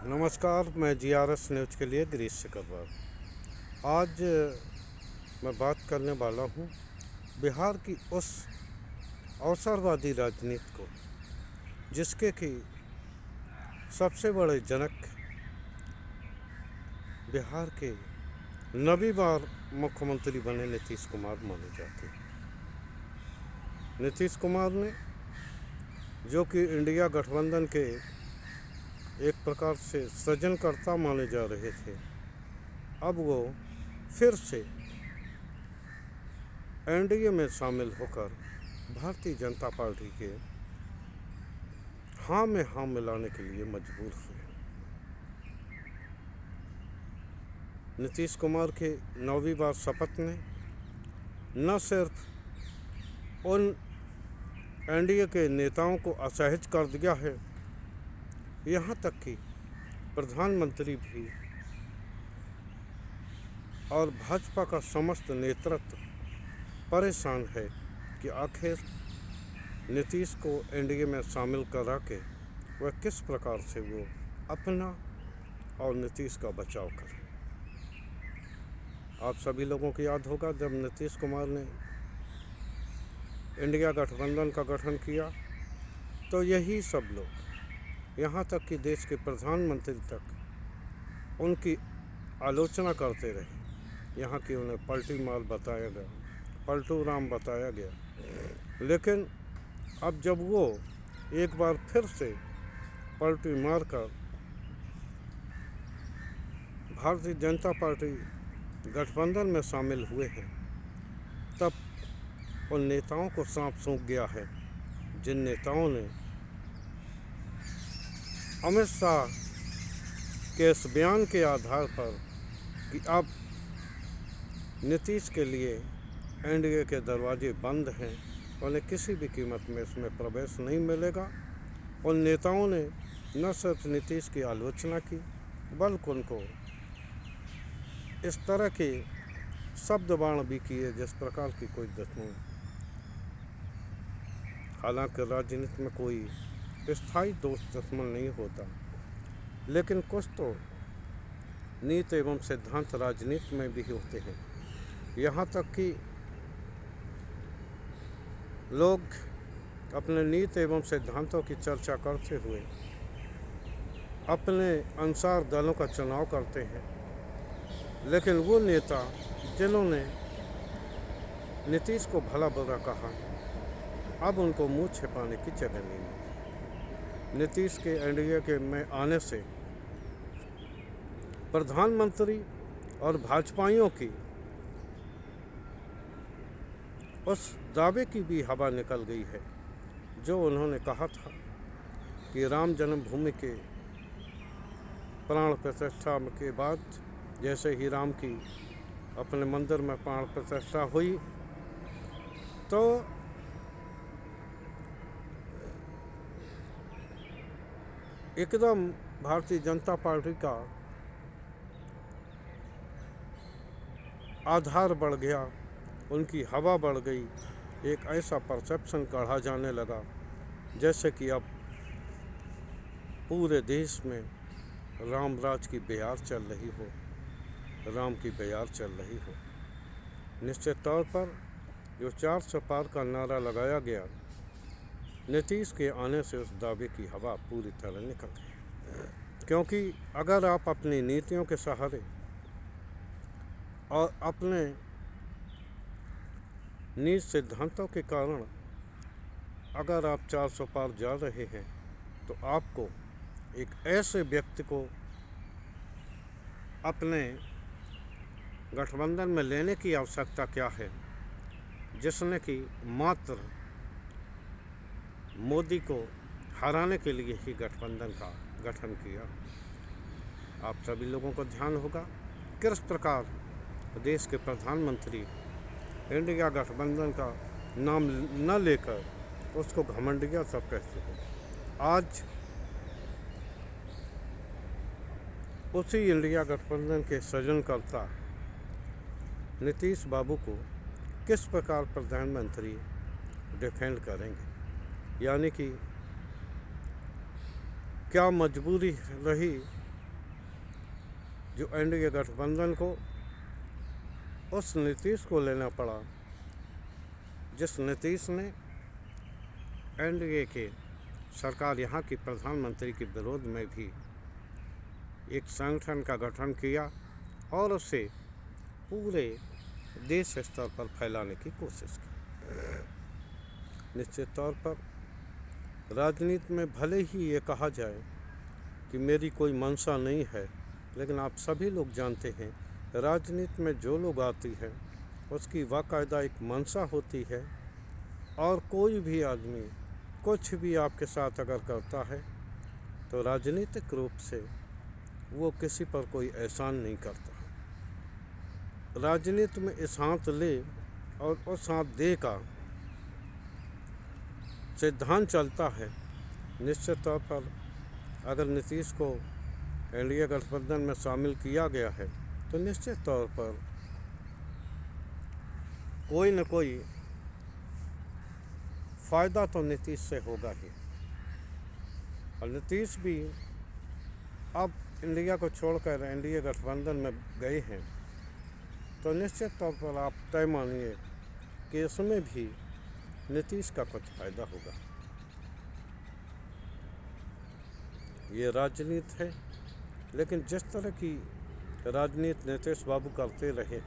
नमस्कार, मैं GRS news के लिए गिरीश सिकरवार। आज मैं बात करने वाला हूँ बिहार की उस अवसरवादी राजनीति को जिसके कि सबसे बड़े जनक बिहार के नवीं बार मुख्यमंत्री बने नीतीश कुमार माने जाते हैं। नीतीश कुमार ने जो कि इंडिया गठबंधन के एक प्रकार से सृजनकर्ता माने जा रहे थे, अब वो फिर से एनडीए में शामिल होकर भारतीय जनता पार्टी के हाँ में हाँ मिलाने के लिए मजबूर हुए। नीतीश कुमार के 9वीं बार शपथ ने न सिर्फ उन एनडीए के नेताओं को असहज कर दिया है, यहाँ तक कि प्रधानमंत्री भी और भाजपा का समस्त नेतृत्व परेशान है कि आखिर नीतीश को एनडीए में शामिल करा के वह किस प्रकार से वो अपना और नीतीश का बचाव करे। आप सभी लोगों को याद होगा जब नीतीश कुमार ने इंडिया गठबंधन का गठन किया तो यही सब लोग, यहाँ तक कि देश के प्रधानमंत्री तक उनकी आलोचना करते रहे। यहाँ की उन्हें पलटी माल बताया गया, पलटू राम बताया गया। लेकिन अब जब वो एक बार फिर से पलटी मारकर भारतीय जनता पार्टी गठबंधन में शामिल हुए हैं, तब उन नेताओं को सांप सूंघ गया है जिन नेताओं ने अमित शाह के इस बयान के आधार पर कि अब नीतीश के लिए एनडीए के दरवाजे बंद हैं, उन्हें किसी भी कीमत में इसमें प्रवेश नहीं मिलेगा। उन नेताओं ने न सिर्फ नीतीश की आलोचना की बल्कि उनको इस तरह के शब्द बाण भी किए जिस प्रकार की कोई दुश्मन। हालांकि राजनीति में कोई स्थायी दोस्त दुश्मन नहीं होता, लेकिन कुछ तो नीति एवं सिद्धांत राजनीति में भी होते हैं। यहाँ तक कि लोग अपने नीति एवं सिद्धांतों की चर्चा करते हुए अपने अनुसार दलों का चुनाव करते हैं, लेकिन वो नेता जिन्होंने नीतीश को भला बुरा कहा, अब उनको मुंह छिपाने की जगह नहीं मिली। नीतीश के एनडीए के में आने से प्रधानमंत्री और भाजपाइयों की उस दावे की भी हवा निकल गई है जो उन्होंने कहा था कि राम जन्मभूमि के प्राण प्रतिष्ठा के बाद जैसे ही राम की अपने मंदिर में प्राण प्रतिष्ठा हुई तो एकदम भारतीय जनता पार्टी का आधार बढ़ गया, उनकी हवा बढ़ गई। एक ऐसा परसेप्शन गढ़ा जाने लगा जैसे कि अब पूरे देश में राम राज की बयार चल रही हो, राम की बयार चल रही हो। निश्चित तौर पर जो 400 पार का नारा लगाया गया, नीतीश के आने से उस दावे की हवा पूरी तरह निकल गई। क्योंकि अगर आप अपनी नीतियों के सहारे और अपने नीति सिद्धांतों के कारण अगर आप 400 पार जा रहे हैं तो आपको एक ऐसे व्यक्ति को अपने गठबंधन में लेने की आवश्यकता क्या है जिसने कि मात्र मोदी को हराने के लिए ही गठबंधन का गठन किया। आप सभी लोगों को ध्यान होगा किस प्रकार देश के प्रधानमंत्री इंडिया गठबंधन का नाम न लेकर उसको घमंडिया सब कहते हैं। आज उसी इंडिया गठबंधन के सृजनकर्ता नीतीश बाबू को किस प्रकार प्रधानमंत्री डिफेंड करेंगे, यानी कि क्या मजबूरी रही जो एनडीए गठबंधन को उस नीतीश को लेना पड़ा जिस नीतीश ने एनडीए के सरकार यहाँ की प्रधानमंत्री के विरोध में भी एक संगठन का गठन किया और उसे पूरे देश स्तर पर फैलाने की कोशिश की। निश्चित तौर पर राजनीति में भले ही ये कहा जाए कि मेरी कोई मंशा नहीं है, लेकिन आप सभी लोग जानते हैं राजनीति में जो लोग आती है उसकी बाकायदा एक मंशा होती है, और कोई भी आदमी कुछ भी आपके साथ अगर करता है तो राजनीतिक रूप से वो किसी पर कोई एहसान नहीं करता। राजनीति में इस हाथ ले और उस हाथ दे का सिद्धांत चलता है। निश्चित तौर पर अगर नीतीश को एनडीए गठबंधन में शामिल किया गया है तो निश्चित तौर पर कोई न कोई फ़ायदा तो नीतीश से होगा ही। और नीतीश भी अब इंडिया को छोड़कर एनडीए गठबंधन में गए हैं, तो निश्चित तौर पर आप तय मानिए कि इसमें भी नीतीश का कुछ फ़ायदा होगा। ये राजनीति है, लेकिन जिस तरह की राजनीति नीतीश बाबू करते रहे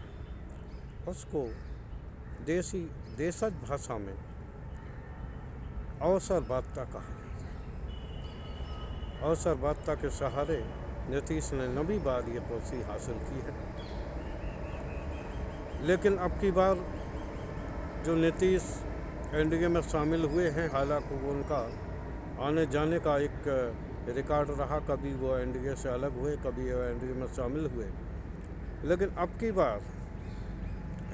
उसको देशज भाषा में अवसरवादिता कहा जाता है। अवसरवादिता के सहारे नीतीश ने नवी बार ये कुर्सी हासिल की है। लेकिन अब की बार जो नीतीश एनडीए में शामिल हुए हैं, हालांकि वो उनका आने जाने का एक रिकॉर्ड रहा, कभी वो एनडीए से अलग हुए, कभी वो एनडीए में शामिल हुए, लेकिन अब की बार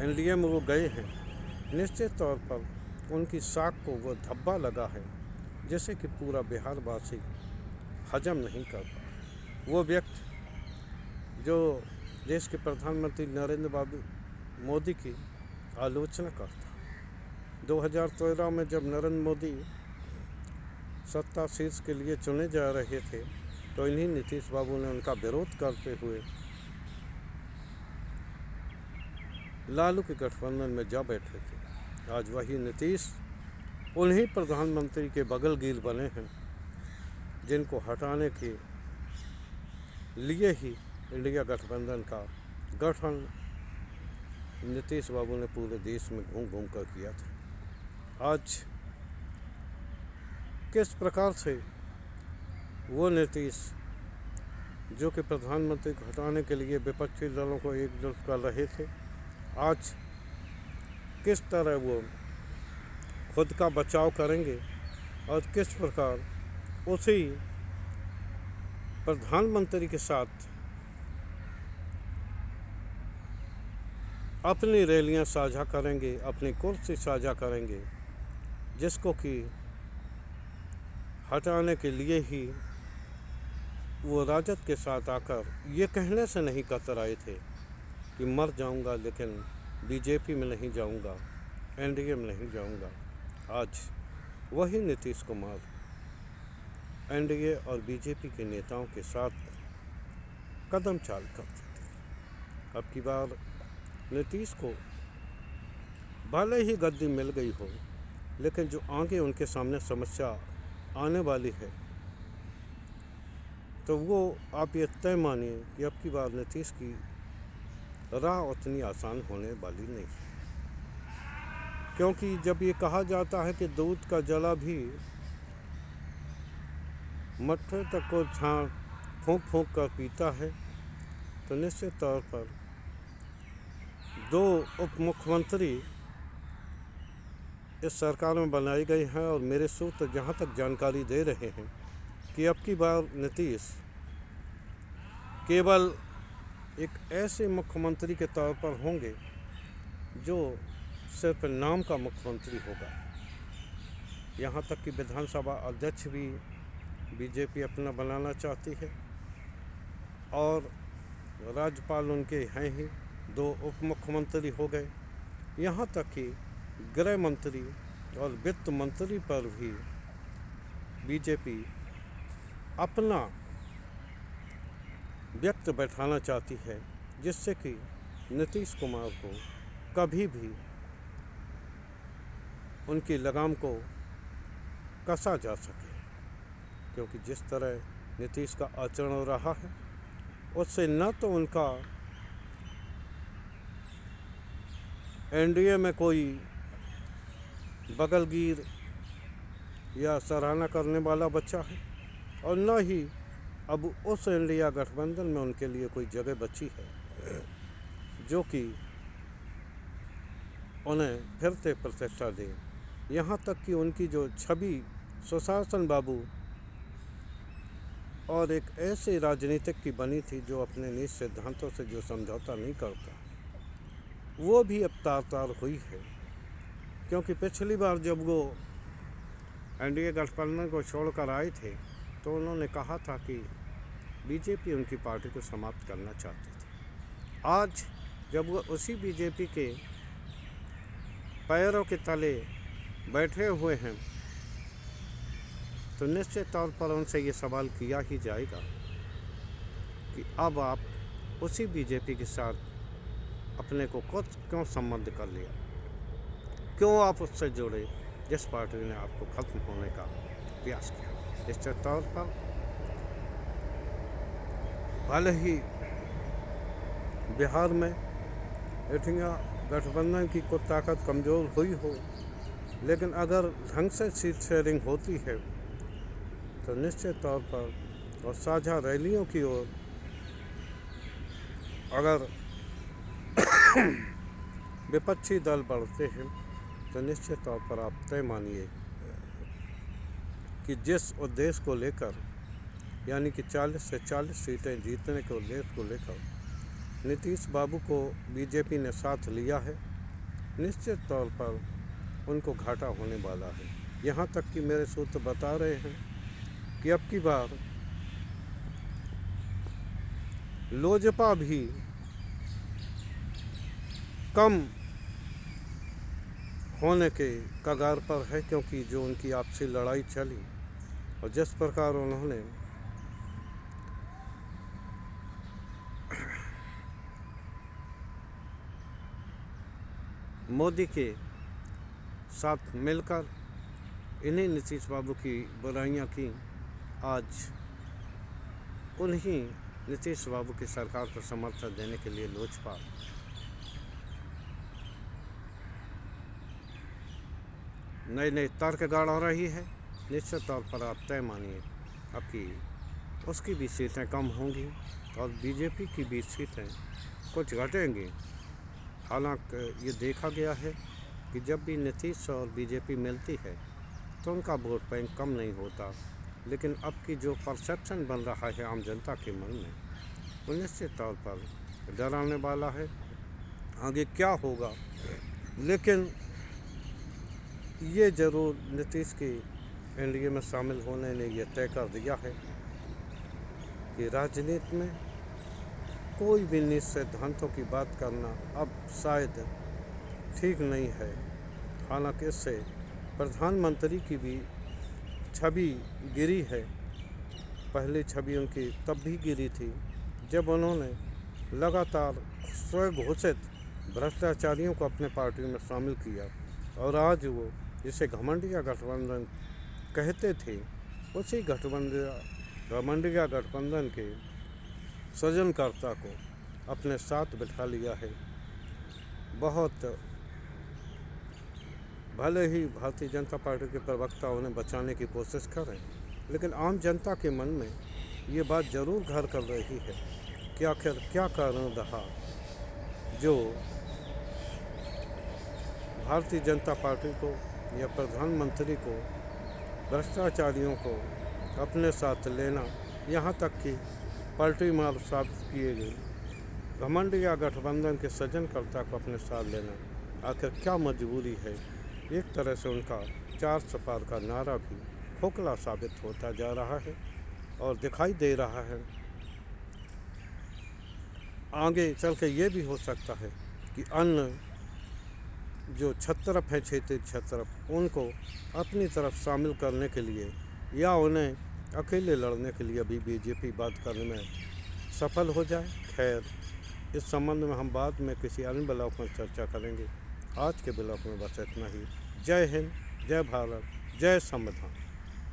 एनडीए में वो गए हैं। निश्चित तौर पर उनकी साख को वो धब्बा लगा है जैसे कि पूरा बिहारवासी हजम नहीं कर पा। वो व्यक्ति जो देश के प्रधानमंत्री नरेंद्र मोदी की आलोचना करता, 2013 में जब नरेंद्र मोदी सत्ता शीर्ष के लिए चुने जा रहे थे तो इन्हीं नीतीश बाबू ने उनका विरोध करते हुए लालू के गठबंधन में जा बैठे थे। आज वही नीतीश उन्हीं प्रधानमंत्री के बगलगीर बने हैं जिनको हटाने के लिए ही इंडिया गठबंधन का गठन नीतीश बाबू ने पूरे देश में घूम घूम कर किया था। आज किस प्रकार से वो नीतीश जो कि प्रधानमंत्री को हटाने के लिए विपक्षी दलों को एकजुट कर रहे थे, आज किस तरह वो खुद का बचाव करेंगे और किस प्रकार उसी प्रधानमंत्री के साथ अपनी रैलियां साझा करेंगे, अपनी कुर्सी साझा करेंगे, जिसको कि हटाने के लिए ही वो राजद के साथ आकर ये कहने से नहीं कतराए थे कि मर जाऊंगा लेकिन बीजेपी में नहीं जाऊंगा, एनडीए में नहीं जाऊंगा। आज वही नीतीश कुमार एनडीए और बीजेपी के नेताओं के साथ कदम चाल करते थे। अब की बार नीतीश को भले ही गद्दी मिल गई हो, लेकिन जो आगे उनके सामने समस्या आने वाली है तो वो आप ये तय मानिए कि अब की बार नीतीश की राह उतनी आसान होने वाली नहीं, क्योंकि जब ये कहा जाता है कि दूध का जला भी मट्ठे तक को फूंक फूंक कर पीता है, तो निश्चित तौर पर 2 उप मुख्यमंत्री इस सरकार में बनाई गई हैं और मेरे सूत्र जहाँ तक जानकारी दे रहे हैं कि अब की बार नीतीश केवल एक ऐसे मुख्यमंत्री के तौर पर होंगे जो सिर्फ नाम का मुख्यमंत्री होगा। यहाँ तक कि विधानसभा अध्यक्ष भी बीजेपी अपना बनाना चाहती है और राज्यपाल उनके हैं ही, 2 उप मुख्यमंत्री हो गए। यहाँ तक कि गृह मंत्री और वित्त मंत्री पर भी बीजेपी अपना व्यक्त बैठाना चाहती है, जिससे कि नीतीश कुमार को कभी भी उनकी लगाम को कसा जा सके, क्योंकि जिस तरह नीतीश का आचरण हो रहा है उससे न तो उनका एनडीए में कोई बगलगीर या सराहना करने वाला बच्चा है और न ही अब उस इंडिया गठबंधन में उनके लिए कोई जगह बची है जो कि उन्हें फिर से प्रतिष्ठा दे। यहाँ तक कि उनकी जो छवि सुशासन बाबू और एक ऐसे राजनीतिक की बनी थी जो अपने निज सिद्धांतों से जो समझौता नहीं करता, वो भी अब तार-तार हुई है। क्योंकि पिछली बार जब वो एनडीए गठबंधन को छोड़कर आए थे तो उन्होंने कहा था कि बीजेपी उनकी पार्टी को समाप्त करना चाहती थी। आज जब वो उसी बीजेपी के पैरों के तले बैठे हुए हैं तो निश्चित तौर पर उनसे ये सवाल किया ही जाएगा कि अब आप उसी बीजेपी के साथ अपने को क्यों संबंध कर लिया, क्यों आप उससे जुड़े जिस पार्टी ने आपको खत्म होने का प्रयास किया। निश्चित तौर पर भले ही बिहार में इंडिया गठबंधन की कुछ ताकत कमज़ोर हुई हो, लेकिन अगर ढंग से सीट शेयरिंग होती है तो निश्चित तौर पर और साझा रैलियों की ओर अगर विपक्षी दल बढ़ते हैं तो निश्चित तौर पर आप तय मानिए कि जिस उद्देश्य को लेकर, यानी कि 40 से 40 सीटें जीतने के उद्देश्य को लेकर नीतीश बाबू को बीजेपी ने साथ लिया है, निश्चित तौर पर उनको घाटा होने वाला है। यहाँ तक कि मेरे सूत्र बता रहे हैं कि अब की बार लोजपा भी कम होने के कगार पर है, क्योंकि जो उनकी आपसी लड़ाई चली और जिस प्रकार उन्होंने मोदी के साथ मिलकर इन्हीं नीतीश बाबू की बुराइयां की, आज उन्हीं नीतीश बाबू की सरकार को समर्थन देने के लिए लोजपा नए नए तर्क गढ़ा रही है। निश्चित तौर पर आप तय मानिए अब कि उसकी भी सीटें कम होंगी और बीजेपी की भी सीटें कुछ घटेंगी। हालांकि ये देखा गया है कि जब भी नीतीश और बीजेपी मिलती है तो उनका वोट बैंक कम नहीं होता, लेकिन अब की जो परसेप्शन बन रहा है आम जनता के मन में वो निश्चित तौर पर डराने वाला है। आगे क्या होगा, लेकिन ये ज़रूर नीतीश के एनडीए में शामिल होने ने यह तय कर दिया है कि राजनीति में कोई भी निज सिद्धांतों की बात करना अब शायद ठीक नहीं है। हालांकि इससे प्रधानमंत्री की भी छवि गिरी है। पहली छवि उनकी तब भी गिरी थी जब उन्होंने लगातार स्वघोषित भ्रष्टाचारियों को अपने पार्टी में शामिल किया, और आज वो जिसे घमंडिया गठबंधन कहते थे उसी घमंडिया गठबंधन के सृजनकर्ता को अपने साथ बिठा लिया है। बहुत भले ही भारतीय जनता पार्टी के प्रवक्ता उन्हें बचाने की कोशिश करें, लेकिन आम जनता के मन में ये बात ज़रूर घर कर रही है कि आखिर क्या कारण रहा जो भारतीय जनता पार्टी को या प्रधानमंत्री को भ्रष्टाचारियों को अपने साथ लेना, यहाँ तक कि पलटी मार साबित किए गए घमंडिया गठबंधन के सृजनकर्ता को अपने साथ लेना आखिर क्या मजबूरी है। एक तरह से उनका 4 सपार का नारा भी खोखला साबित होता जा रहा है और दिखाई दे रहा है। आगे चल के ये भी हो सकता है कि अन्य जो छत्रप हैं, क्षेत्रीय छत्रप, उनको अपनी तरफ शामिल करने के लिए या उन्हें अकेले लड़ने के लिए अभी बीजेपी बात करने में सफल हो जाए। खैर, इस संबंध में हम बाद में किसी अन्य ब्लॉग में चर्चा करेंगे। आज के ब्लॉग में बस इतना ही। जय हिंद, जय भारत, जय संविधान।